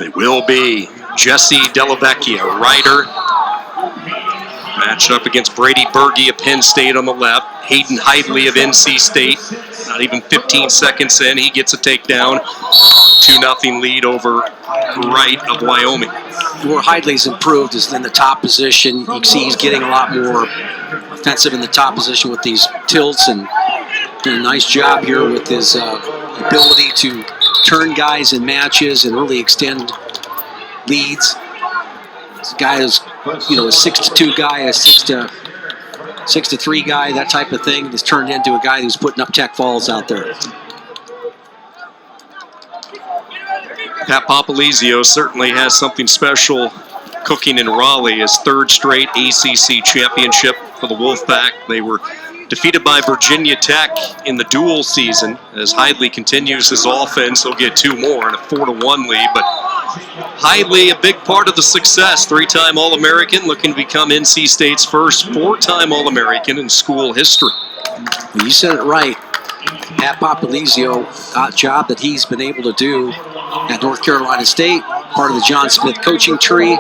They will be Jesse Delvechia, Writer, matched up against Brady Berge of Penn State on the left. Hayden Hidlay of NC State. Not even 15 seconds in, he gets a takedown. 2-0 lead over Wright of Wyoming. Where Hidlay's improved is in the top position. You can see he's getting a lot more offensive in the top position with these tilts, and doing a nice job here with his ability to turn guys in matches and really extend leads. This guy is, you know, a 6'2" guy, a 6'3" guy, that type of thing, has turned into a guy who's putting up tech falls out there. Pat Popolizio certainly has something special cooking in Raleigh. His third straight ACC championship for the Wolfpack. They were defeated by Virginia Tech in the dual season. As Hidlay continues his offense, he'll get 2 more and a 4-1 lead. But Hidlay, a big part of the success. 3-time All-American, looking to become NC State's first 4-time All-American in school history. You said it right. Pat Popolizio, job that he's been able to do at North Carolina State, part of the John Smith coaching tree.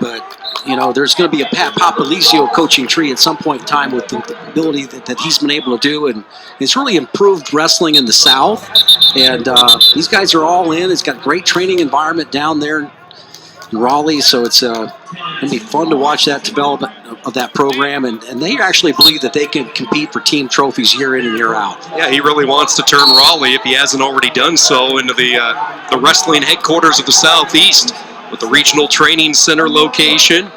But, you know, there's going to be a Pat Popolizio coaching tree at some point in time with the ability that he's been able to do. And it's really improved wrestling in the South. And these guys are all in. It's got a great training environment down there in Raleigh. So it's going to be fun to watch that development of that program. And they actually believe that they can compete for team trophies year in and year out. Yeah, he really wants to turn Raleigh, if he hasn't already done so, into the wrestling headquarters of the Southeast with the regional training center location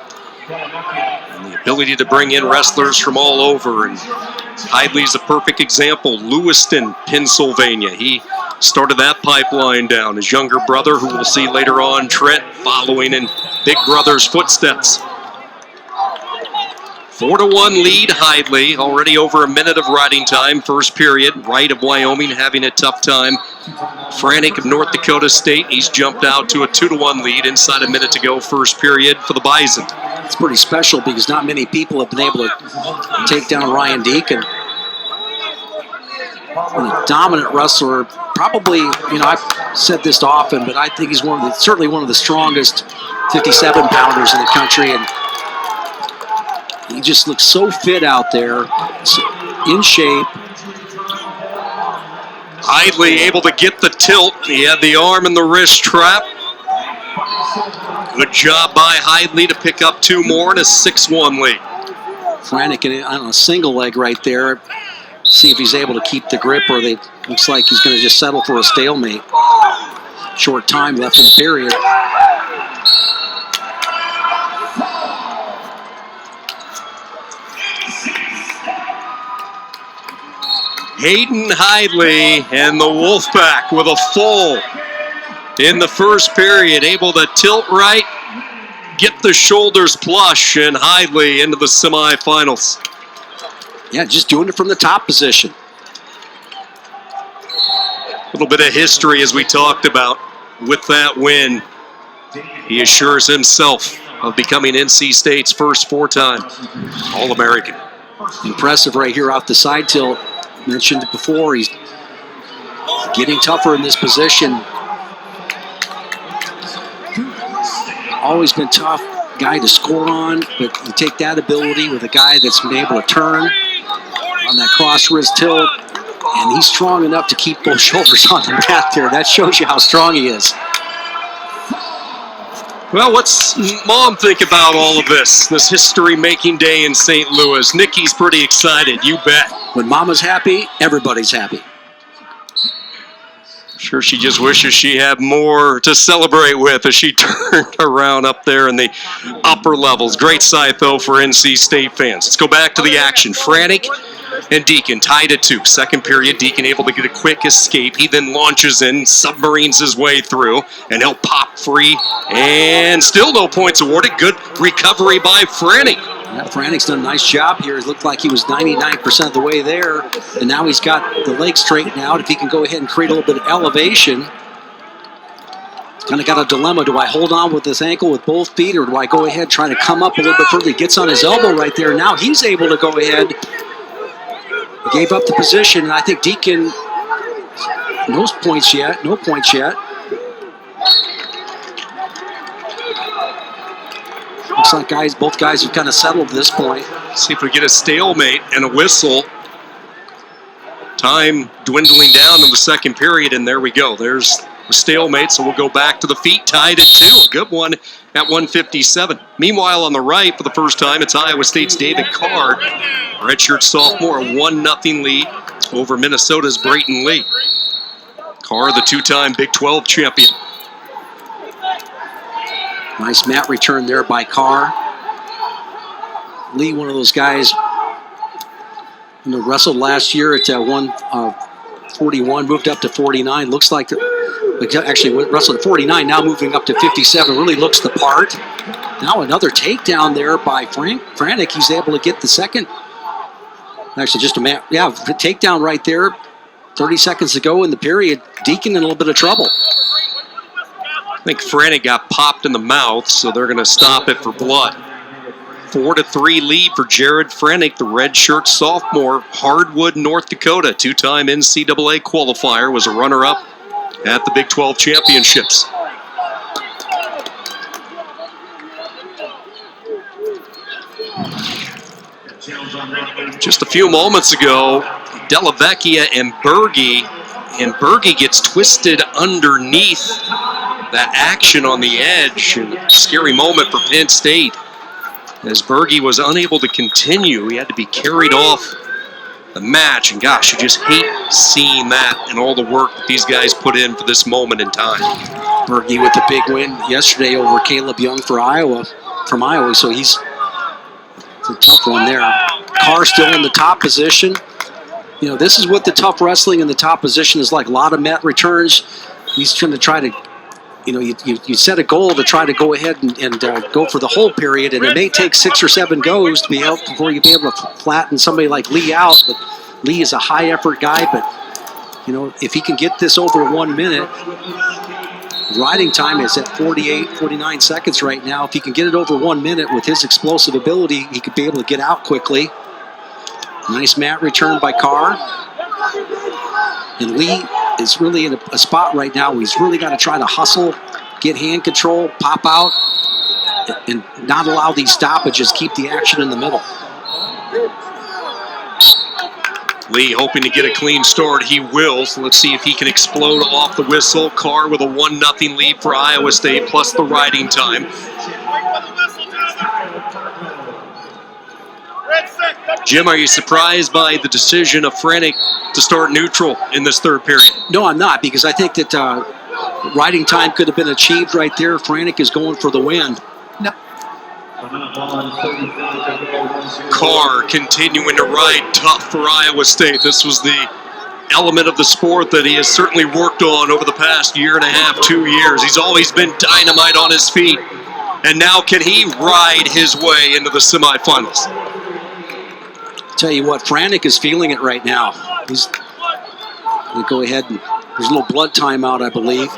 and the ability to bring in wrestlers from all over. And Hidlay's a perfect example. Lewiston, Pennsylvania. He started that pipeline down. His younger brother, who we'll see later on, Trent, following in big brother's footsteps. 4-1 lead, Hidlay. Already over a minute of riding time, first period. Wright of Wyoming having a tough time. Franek of North Dakota State, he's jumped out to a 2-1 lead inside a minute to go, first period for the Bison. It's pretty special because not many people have been able to take down Ryan Deacon. A dominant wrestler, probably, you know, I've said this often, but I think he's certainly one of the strongest 57-pounders in the country, and he just looks so fit out there, in shape. Hidlay able to get the tilt. He had the arm and the wrist trap. Good job by Hidlay to pick up 2 more and a 6-1 lead. Franek on a single leg right there. See if he's able to keep the grip, or looks like he's going to just settle for a stalemate. Short time left in the period. Hayden Hidlay and the Wolfpack with a full in the first period, able to tilt right, get the shoulders plush, and Hidlay into the semifinals. Yeah, just doing it from the top position. A little bit of history, as we talked about, with that win. He assures himself of becoming NC State's first 4-time All-American. Impressive right here off the side tilt. Mentioned it before, he's getting tougher in this position. Always been tough guy to score on, but you take that ability with a guy that's been able to turn on that cross wrist tilt, and he's strong enough to keep both shoulders on the mat there. That shows you how strong he is. Well, what's Mom think about all of this history-making day in St. Louis? Nikki's pretty excited, you bet. When Mama's happy, everybody's happy. Sure, she just wishes she had more to celebrate with as she turned around up there in the upper levels. Great sight, though, for NC State fans. Let's go back to the action. Franek and Deacon tied at 2. Second period, Deacon able to get a quick escape. He then launches in, submarines his way through, and he'll pop free. And still no points awarded. Good recovery by Franek. Yeah, Franek's done a nice job here. It looked like he was 99% of the way there, and now he's got the leg straightened out. If he can go ahead and create a little bit of elevation, kind of got a dilemma. Do I hold on with this ankle with both feet, or do I go ahead trying to come up a little bit further? He gets on his elbow right there. Now he's able to go ahead. He gave up the position, and I think Deacon, no points yet. Looks like both guys have kind of settled at this point. See if we get a stalemate and a whistle. Time dwindling down in the second period, and there we go. There's a stalemate, so we'll go back to the feet, tied at 2. A good one at 1:57. Meanwhile, on the right, for the first time, it's Iowa State's David Carr, redshirt sophomore, a 1-0 lead over Minnesota's Brayton Lee. Carr, the 2-time Big 12 champion. Nice mat return there by Carr. Lee, one of those guys, wrestled last year at 141, moved up to 49. Looks like, actually wrestled at 49, now moving up to 57. Really looks the part. Now another takedown there by Franek. He's able to get the second. Actually, just a takedown right there. 30 seconds to go in the period. Deacon in a little bit of trouble. I think Franek got popped in the mouth, so they're going to stop it for blood. 4-3 lead for Jared Franek, the redshirt sophomore, Hardwood, North Dakota, 2-time NCAA qualifier, was a runner-up at the Big 12 championships. Just a few moments ago, Delvechia and Berge gets twisted underneath that action on the edge. And a scary moment for Penn State, as Berge was unable to continue. He had to be carried off the match. And gosh, you just hate seeing that and all the work that these guys put in for this moment in time. Berge with the big win yesterday over Caleb Young from Iowa, so it's a tough one there. Carr still in the top position. You know, this is what the tough wrestling in the top position is like. A lot of mat returns. He's trying to you set a goal to try to go ahead and go for the whole period, and it may take 6 or 7 goes to be able before you be able to flatten somebody like Lee out. But Lee is a high effort guy, but if he can get this over 1 minute, riding time is at 49 seconds right now. If he can get it over 1 minute with his explosive ability, he could be able to get out quickly. Nice mat return by Carr. And Lee is really in a spot right now where he's really got to try to hustle, get hand control, pop out, and not allow these stoppages, keep the action in the middle. Lee hoping to get a clean start. He will, so let's see if he can explode off the whistle. Carr with a 1-0 lead for Iowa State, plus the riding time. Jim, are you surprised by the decision of Franek to start neutral in this third period? No, I'm not, because I think that riding time could have been achieved right there. Franek is going for the win. No. Carr continuing to ride tough for Iowa State. This was the element of the sport that he has certainly worked on over the past year and a half, 2 years. He's always been dynamite on his feet. And now can he ride his way into the semifinals? Tell you what, Franek is feeling it right now. He's going to go ahead and there's a little blood timeout, I believe.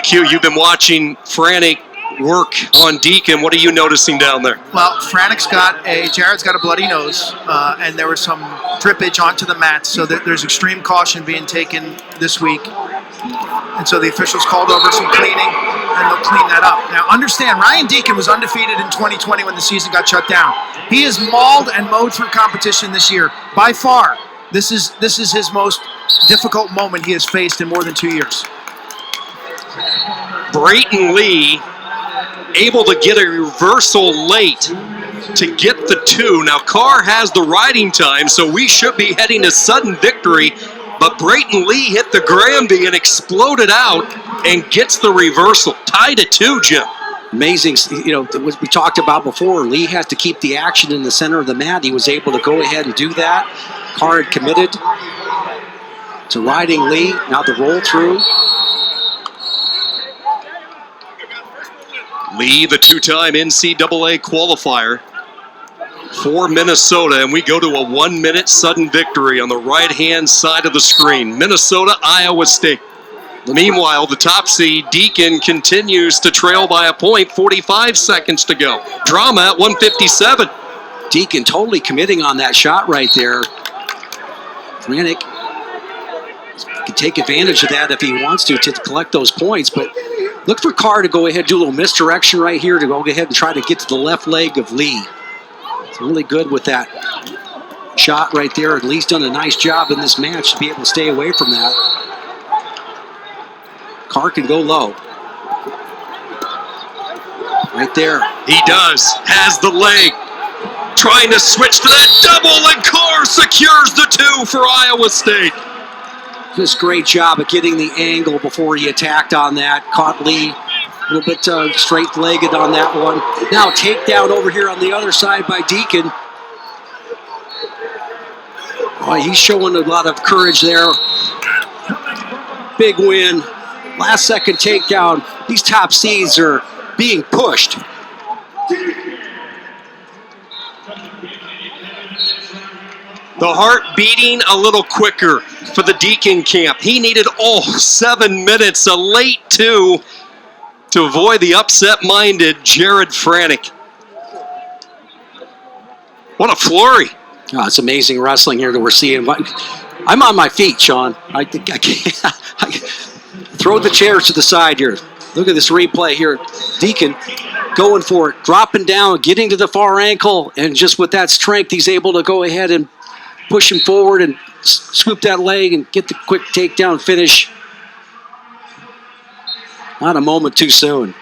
Q, you've been watching Franek work on Deacon. What are you noticing down there? Well, Jared's got a bloody nose, and there was some drippage onto the mats, so there's extreme caution being taken this week. And so the officials called over some cleaning, and they'll clean that up. Now, understand, Ryan Deacon was undefeated in 2020 when the season got shut down. He is mauled and mowed through competition this year. By far, this is his most difficult moment he has faced in more than 2 years. Brayton Lee able to get a reversal late to get the 2. Now, Carr has the riding time, so we should be heading to sudden victory. But Brayton Lee hit the Granby and exploded out and gets the reversal. Tied at 2, Jim. Amazing. What we talked about before, Lee has to keep the action in the center of the mat. He was able to go ahead and do that. Carr had committed to riding Lee. Now the roll through. Lee, the 2-time NCAA qualifier for Minnesota, and we go to a 1-minute sudden victory on the right-hand side of the screen. Minnesota, Iowa State. Meanwhile, the top seed, Deacon, continues to trail by a point, 45 seconds to go. Drama at 1:57. Deacon totally committing on that shot right there. Franek He can take advantage of that if he wants to collect those points. But look for Carr to go ahead, do a little misdirection right here to go ahead and try to get to the left leg of Lee. It's really good with that shot right there. And Lee's done a nice job in this match to be able to stay away from that. Carr can go low. Right there. He does. Has the leg. Trying to switch to that double, and Carr secures the 2 for Iowa State. Just great job of getting the angle before he attacked on that. Caught Lee a little bit straight-legged on that one. Now takedown over here on the other side by Deacon. Boy, he's showing a lot of courage there. Big win. Last second takedown. These top seeds are being pushed. The heart beating a little quicker for the Deacon camp. He needed all 7 minutes, a late 2, to avoid the upset-minded Jared Franek. What a flurry. Oh, it's amazing wrestling here that we're seeing. I'm on my feet, Sean. I can't. Throw the chairs to the side here. Look at this replay here. Deacon going for it, dropping down, getting to the far ankle, and just with that strength, he's able to go ahead and push him forward and scoop that leg and get the quick takedown finish. Not a moment too soon.